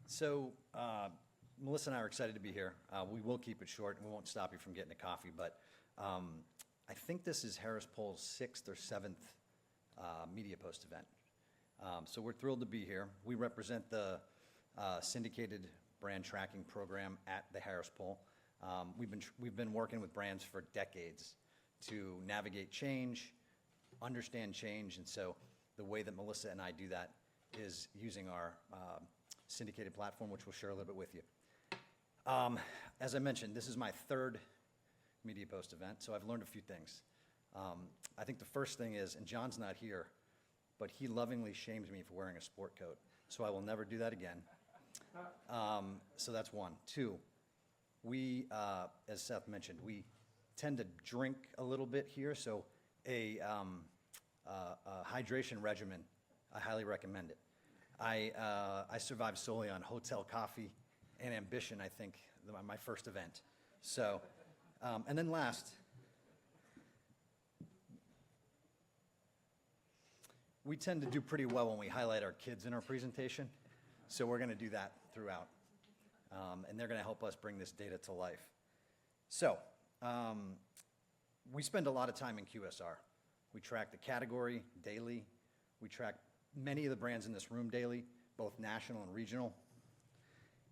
So Melissa and I are excited to be here. We will keep it short, and we won't stop you from getting a coffee, but I think this is Harris Poll's 6th or 7th media post event. So we're thrilled to be here. We represent the syndicated brand tracking program at the Harris Poll. We've been working with brands for decades to navigate change, understand change, and so the way that Melissa and I do that is using our syndicated platform, which we'll share a little bit with you. As I mentioned, this is my 3rd media post event, so I've learned a few things. I think the first thing is, and John's not here, but he lovingly shames me for wearing a sport coat, so I will never do that again. So that's one. 2, we, as Seth mentioned, we tend to drink a little bit here, so a hydration regimen, I highly recommend it. I survived solely on hotel coffee and ambition, I think, my first event. So, and then last, we tend to do pretty well when we highlight our kids in our presentation, so we're going to do that throughout. And they're going to help us bring this data to life. So, we spend a lot of time in QSR. We track the category daily. We track many of the brands in this room daily, both national and regional.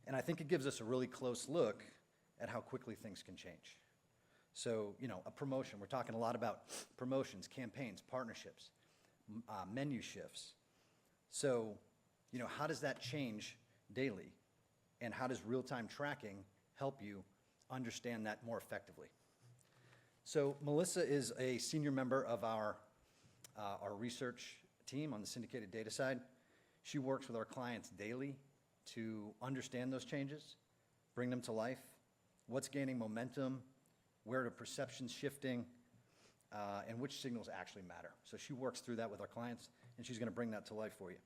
And I think it gives us a really close look at how quickly things can change. So, you know, a promotion, we're talking a lot about promotions, campaigns, partnerships, menu shifts. So, you know, how does that change daily? And how does real-time tracking help you understand that more effectively? So Melissa is a senior member of our research team on the syndicated data side. She works with our clients daily to understand those changes, bring them to life, what's gaining momentum, where are perceptions shifting, and which signals actually matter. So she works through that with our clients, and she's going to bring that to life for you.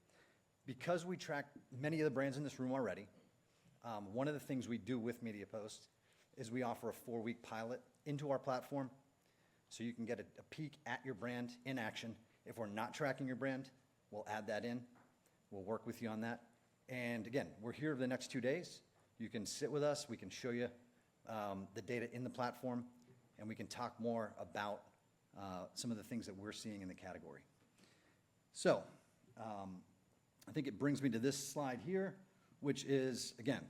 Because we track many of the brands in this room already, one of the things we do with MediaPost is we offer a 4-week pilot into our platform so you can get a peek at your brand in action. If we're not tracking your brand, we'll add that in. We'll work with you on that. And again, we're here the next 2 days. You can sit with us. We can show you the data in the platform, and we can talk more about some of the things that we're seeing in the category. So I think it brings me to this slide here, which is, again,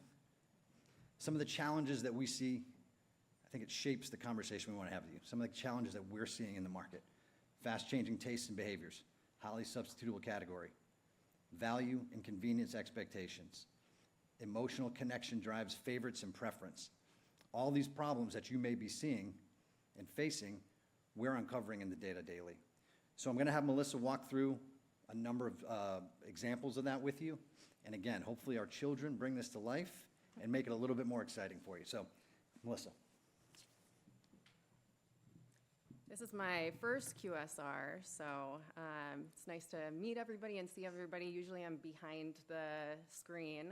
some of the challenges that we see. I think it shapes the conversation we want to have with you. Some of the challenges that we're seeing in the market. Fast-changing tastes and behaviors, highly substitutable category, value and convenience expectations, emotional connection drives favorites and preference. All these problems that you may be seeing and facing, we're uncovering in the data daily. So I'm going to have Melissa walk through a number of examples of that with you. And again, hopefully our children bring this to life and make it a little bit more exciting for you. So, Melissa. This is my first QSR, so it's nice to meet everybody and see everybody. Usually I'm behind the screen,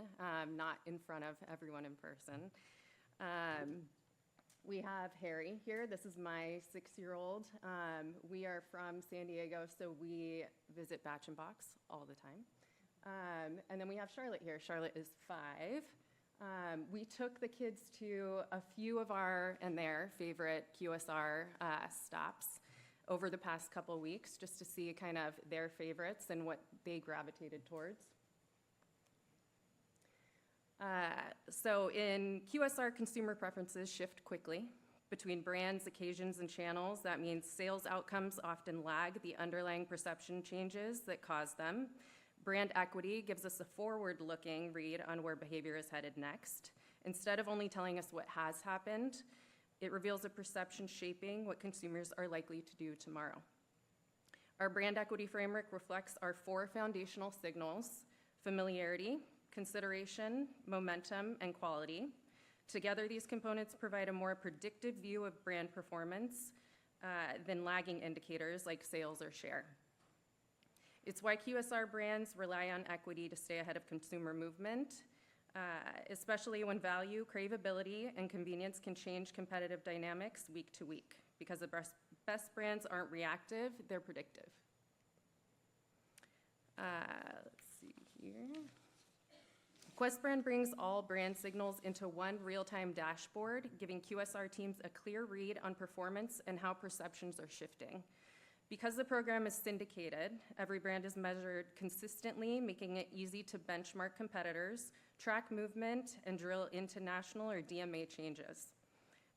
not in front of everyone in person. We have Harry here. This is my 6-year-old. We are from San Diego, so we visit Batch and Box all the time. And then we have Charlotte here. Charlotte is 5. We took the kids to a few of our and their favorite QSR stops over the past couple weeks just to see kind of their favorites and what they gravitated towards. So in QSR, consumer preferences shift quickly between brands, occasions, and channels. That means sales outcomes often lag the underlying perception changes that cause them. Brand equity gives us a forward-looking read on where behavior is headed next. Instead of only telling us what has happened, it reveals a perception shaping what consumers are likely to do tomorrow. Our brand equity framework reflects our 4 foundational signals: familiarity, consideration, momentum, and quality. Together, these components provide a more predictive view of brand performance than lagging indicators like sales or share. It's why QSR brands rely on equity to stay ahead of consumer movement, especially when value, craveability, and convenience can change competitive dynamics week to week, because the best brands aren't reactive, they're predictive. Let's see here. Quest brand brings all brand signals into one real-time dashboard, giving QSR teams a clear read on performance and how perceptions are shifting. Because the program is syndicated, every brand is measured consistently, making it easy to benchmark competitors, track movement, and drill into national or DMA changes.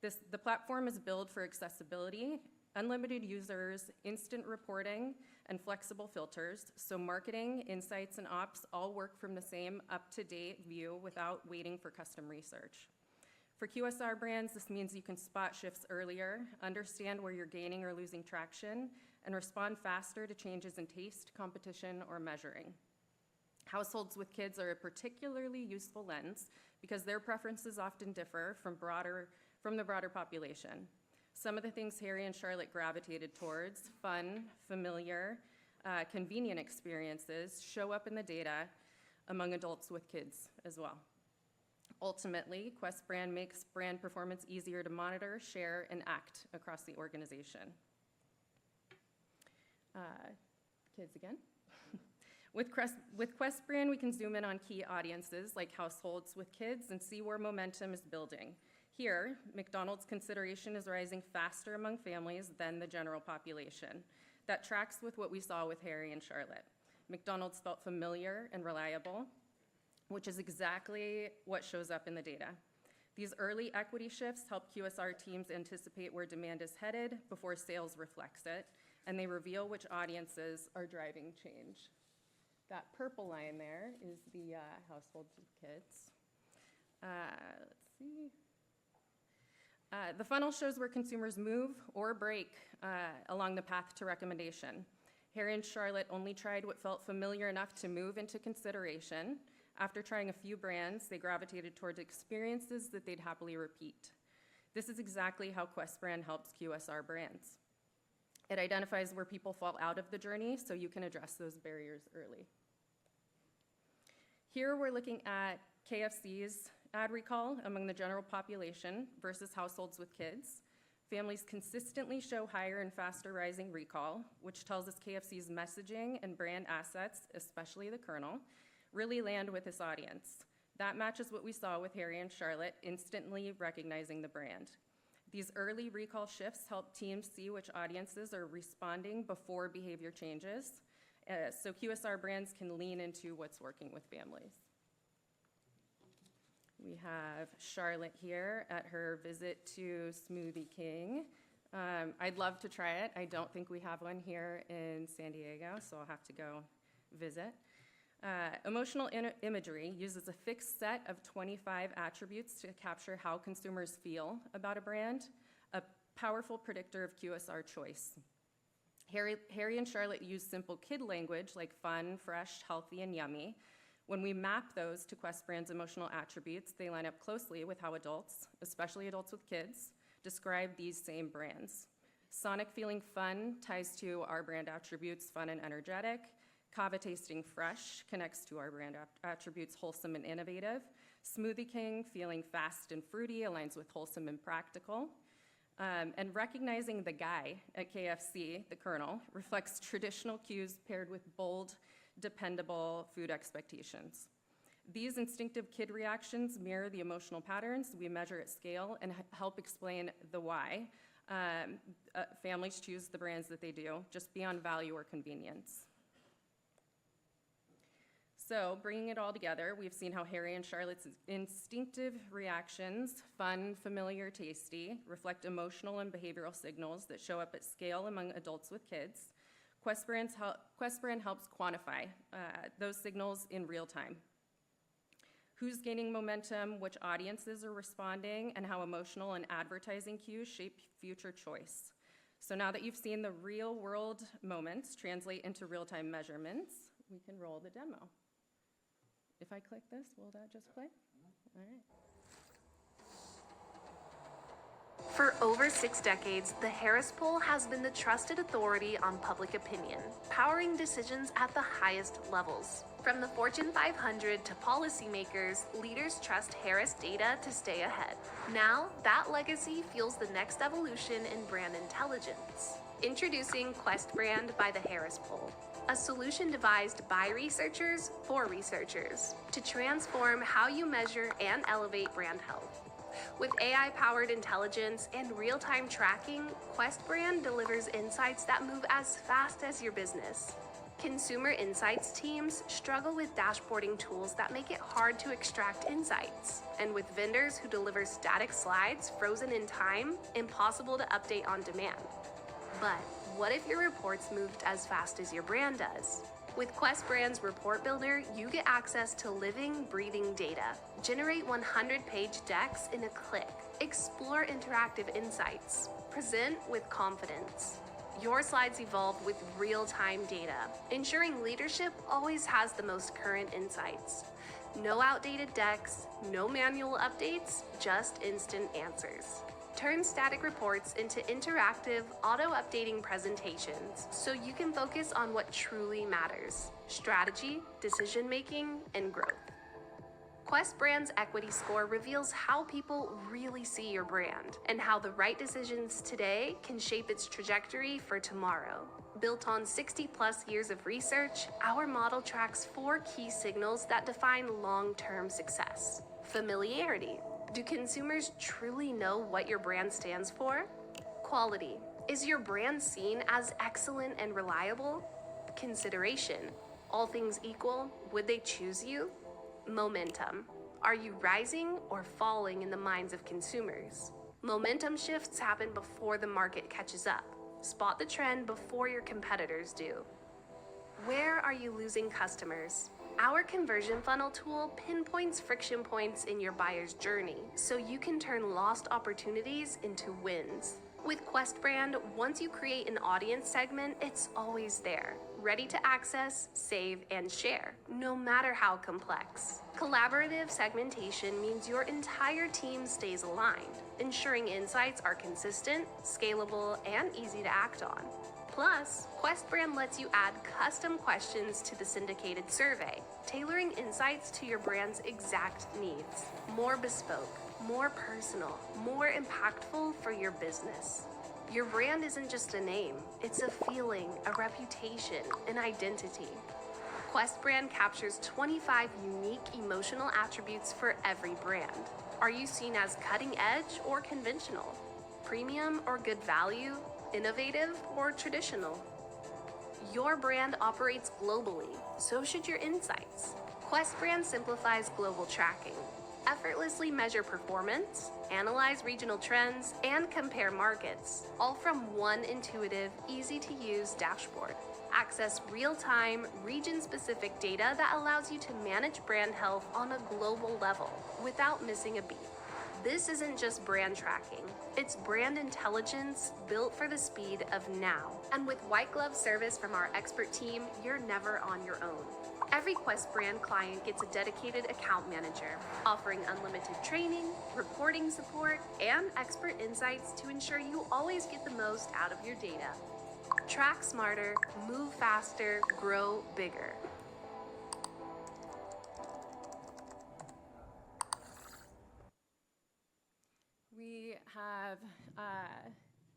The platform is built for accessibility, unlimited users, instant reporting, and flexible filters, so marketing, insights, and ops all work from the same up-to-date view without waiting for custom research. For QSR brands, this means you can spot shifts earlier, understand where you're gaining or losing traction, and respond faster to changes in taste, competition, or measuring. Households with kids are a particularly useful lens because their preferences often differ from the broader population. Some of the things Harry and Charlotte gravitated towards, fun, familiar, convenient experiences, show up in the data among adults with kids as well. Ultimately, Quest brand makes brand performance easier to monitor, share, and act across the organization. Kids again. With Quest brand, we can zoom in on key audiences like households with kids and see where momentum is building. Here, McDonald's consideration is rising faster among families than the general population. That tracks with what we saw with Harry and Charlotte. McDonald's felt familiar and reliable, which is exactly what shows up in the data. These early equity shifts help QSR teams anticipate where demand is headed before sales reflects it, and they reveal which audiences are driving change. That purple line there is the households with kids. Let's see. The funnel shows where consumers move or break along the path to recommendation. Harry and Charlotte only tried what felt familiar enough to move into consideration. After trying a few brands, they gravitated towards experiences that they'd happily repeat. This is exactly how Quest brand helps QSR brands. It identifies where people fall out of the journey so you can address those barriers early. Here we're looking at KFC's ad recall among the general population versus households with kids. Families consistently show higher and faster rising recall, which tells us KFC's messaging and brand assets, especially the Colonel, really land with this audience. That matches what we saw with Harry and Charlotte, instantly recognizing the brand. These early recall shifts help teams see which audiences are responding before behavior changes, so QSR brands can lean into what's working with families. We have Charlotte here at her visit to Smoothie King. I'd love to try it. I don't think we have one here in San Diego, so I'll have to go visit. Emotional imagery uses a fixed set of 25 attributes to capture how consumers feel about a brand, a powerful predictor of QSR choice. Harry and Charlotte use simple kid language like fun, fresh, healthy, and yummy. When we map those to Quest brand's emotional attributes, they line up closely with how adults, especially adults with kids, describe these same brands. Sonic feeling fun ties to our brand attributes, fun and energetic. Kava tasting fresh connects to our brand attributes, wholesome and innovative. Smoothie King feeling fast and fruity aligns with wholesome and practical. And recognizing the guy at KFC, the Colonel, reflects traditional cues paired with bold, dependable food expectations. These instinctive kid reactions mirror the emotional patterns we measure at scale and help explain the why families choose the brands that they do, just beyond value or convenience. So, bringing it all together, we've seen how Harry and Charlotte's instinctive reactions, fun, familiar, tasty, reflect emotional and behavioral signals that show up at scale among adults with kids. Quest brand helps quantify those signals in real time. Who's gaining momentum, which audiences are responding, and how emotional and advertising cues shape future choice. So now that you've seen the real world moments translate into real-time measurements, we can roll the demo. If I click this, will that just play? All right. For over 6 decades, the Harris Poll has been the trusted authority on public opinion, powering decisions at the highest levels. From the Fortune 500 to policymakers, leaders trust Harris data to stay ahead. Now, that legacy fuels the next evolution in brand intelligence. Introducing Quest Brand by the Harris Poll, a solution devised by researchers for researchers to transform how you measure and elevate brand health. With AI-powered intelligence and real-time tracking, Quest Brand delivers insights that move as fast as your business. Consumer insights teams struggle with dashboarding tools that make it hard to extract insights. And with vendors who deliver static slides frozen in time, impossible to update on demand. But what if your reports moved as fast as your brand does? With Quest Brand's Report Builder, you get access to living, breathing data. Generate 100-page decks in a click. Explore interactive insights. Present with confidence. Your slides evolve with real-time data, ensuring leadership always has the most current insights. No outdated decks, no manual updates, just instant answers. Turn static reports into interactive, auto-updating presentations so you can focus on what truly matters: strategy, decision-making, and growth. Quest Brand's equity score reveals how people really see your brand and how the right decisions today can shape its trajectory for tomorrow. Built on 60-plus years of research, our model tracks 4 key signals that define long-term success. Familiarity. Do consumers truly know what your brand stands for? Quality. Is your brand seen as excellent and reliable? Consideration. All things equal, would they choose you? Momentum. Are you rising or falling in the minds of consumers? Momentum shifts happen before the market catches up. Spot the trend before your competitors do. Where are you losing customers? Our conversion funnel tool pinpoints friction points in your buyer's journey so you can turn lost opportunities into wins. With Quest Brand, once you create an audience segment, it's always there, ready to access, save, and share, no matter how complex. Collaborative segmentation means your entire team stays aligned, ensuring insights are consistent, scalable, and easy to act on. Plus, Quest Brand lets you add custom questions to the syndicated survey, tailoring insights to your brand's exact needs. More bespoke, more personal, more impactful for your business. Your brand isn't just a name, it's a feeling, a reputation, an identity. Quest Brand captures 25 unique emotional attributes for every brand. Are you seen as cutting edge or conventional? Premium or good value? Innovative or traditional? Your brand operates globally, so should your insights. Quest Brand simplifies global tracking. Effortlessly measure performance, analyze regional trends, and compare markets, all from one intuitive, easy-to-use dashboard. Access real-time, region-specific data that allows you to manage brand health on a global level without missing a beat. This isn't just brand tracking, it's brand intelligence built for the speed of now. And with white glove service from our expert team, you're never on your own. Every Quest Brand client gets a dedicated account manager, offering unlimited training, reporting support, and expert insights to ensure you always get the most out of your data. Track smarter, move faster, grow bigger. We have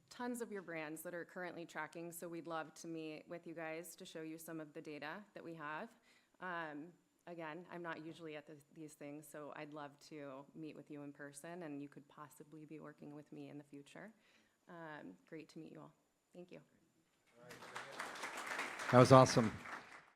tons of your brands that are currently tracking, so we'd love to meet with you guys to show you some of the data that we have. Again, I'm not usually at these things, so I'd love to meet with you in person, and you could possibly be working with me in the future. Great to meet you all. Thank you. That was awesome.